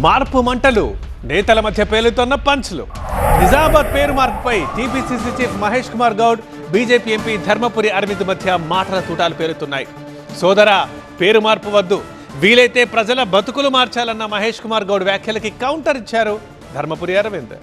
మార్పు మంటలు, నేతల మధ్య పేలుతున్న పంచ్లు. నిజామాబాద్ పేరు మార్పుపై TPCC chief Mahesh Kumar Goud, BJP MP Dharmapuri Arvind మధ్య మాటల తూటాలు పేలుతున్నాయి. సోదరా, పేరు మార్పు వద్దు, వీలైతే ప్రజల బతుకులు మార్చాలన్న మహేష్ కుమార్ గౌడ్ వ్యాఖ్యలకి కౌంటర్ ఇచ్చారు ధర్మపురి అరవింద్.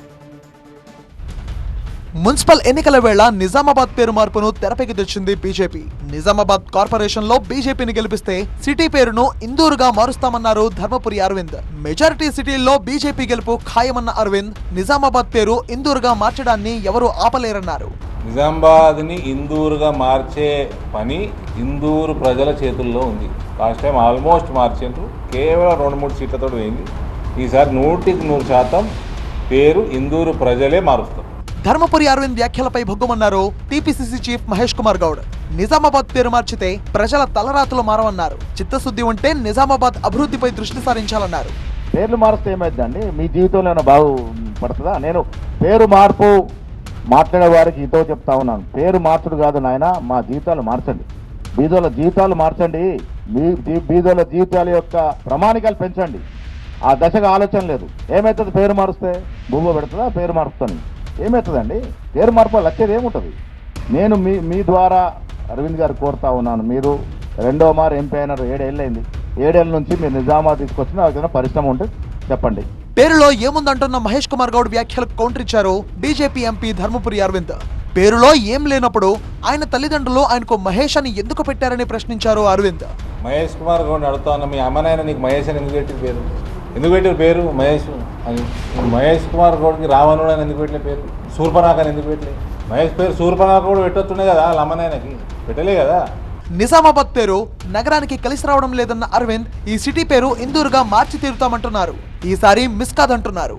మున్సిపల్ ఎన్నికల వేళ నిజామాబాద్ పేరు మార్పును తెరపైకి తెచ్చింది బీజేపీ. నిజామాబాద్ కార్పొరేషన్ లో బీజేపీని గెలిపిస్తే సిటీ పేరును ఇందూరుగా మారుస్తామన్నారు ధర్మపురి అరవింద్. మెజారిటీ సిటీల్లో బీజేపీ గెలుపు ఖాయమన్న అరవింద్, నిజామాబాద్ పేరు ఇందూరుగా మార్చడాన్ని ఎవరూ ఆపలేరన్నారు. నిజామాబాద్ ని ఇందూరుగా మార్చే పని ఇందూరు ప్రజల చేతుల్లో ఉంది. లాస్ట్ టైం ఆల్మోస్ట్ మార్చిండ్రు, కేవలం 2-3 సీట్లతో పోయింది. ఈసారి 100% పేరు ఇందూరు ప్రజలే మారుస్తారు. ధర్మపురి అరవింద్ వ్యాఖ్యలపై భగ్గుమన్నారు టీపీసీసీ చీఫ్ మహేష్ కుమార్ గౌడ్. నిజామాబాద్ పేరు మార్చితే ప్రజల తలరాతులు మారవన్నారు. చిత్తశుద్ధి ఉంటే నిజామాబాద్ అభివృద్ధిపై దృష్టి సారించాలన్నారు. పేర్లు మారిస్తే ఏమైందండి? మీ జీవితంలో ఏమైనా బాగుపడుతుందా? నేను పేరు మార్పు మాట్లాడే వారికి ఇతో చెప్తా ఉన్నాను. పేరు మార్చుడు కాదు నాయన, మా జీవితాలు మార్చండి. బీదోల జీవితాలు మార్చండి. మీ బీదోల జీవితాల యొక్క ప్రమాణికాలు పెంచండి. ఆ దశగా ఆలోచన లేదు. ఏమవుతుంది పేరు మారుస్తే? భూమి పెడుతుందా? పేరు మారుస్తాను ఏమవుతుందండి? పేరు మార్పు వచ్చేది ఏముంటుంది? నేను మీ ద్వారా అరవింద్ గారు కోరుతా ఉన్నాను, మీరు 2వ మారు ఎంపీ అయినారు, 7 ఏళ్ళు అయింది. 7 ఏళ్ళ నుంచి మీరు నిజామాబాద్ తీసుకొచ్చిన ఏదైనా పరిశ్రమ ఉంటే చెప్పండి. పేరులో ఏముందంటున్న మహేష్ కుమార్ గౌడ్ వ్యాఖ్యలకు కౌంటర్ ఇచ్చారు బీజేపీ ఎంపీ ధర్మపురి అరవింద్. పేరులో ఏం లేనప్పుడు ఆయన తల్లిదండ్రులు ఆయనకు మహేష్ అని ఎందుకు పెట్టారని ప్రశ్నించారు అరవింద్. మహేష్ కుమార్ గౌడ్ అడుగుతా ఉన్నా, మీ అమ్మనాయన నీకు మహేష్ అని ఎందుకు పెట్టిన పేరు? ఎందుకు పెట్టారు పేరు మహేష్ అని? మహేష్ కుమార్ గౌడ్కి రావణుడు అని ఎందుకు పెట్టలే పేరు? శూర్పనాక అని ఎందుకు పెట్టలే? మహేష్ పేరు శూర్పనాక కూడా పెట్టొచ్చునే కదా, వాళ్ళ అమ్మనాయనకి పెట్టలే కదా. నిజామాబాద్ పేరు నగరానికి కలిసి రావడం లేదన్న అరవింద్, ఈ సిటీ పేరు ఇందూరుగా మార్చి తీరుతామంటున్నారు. ఈసారి మిస్ కాదంటున్నారు.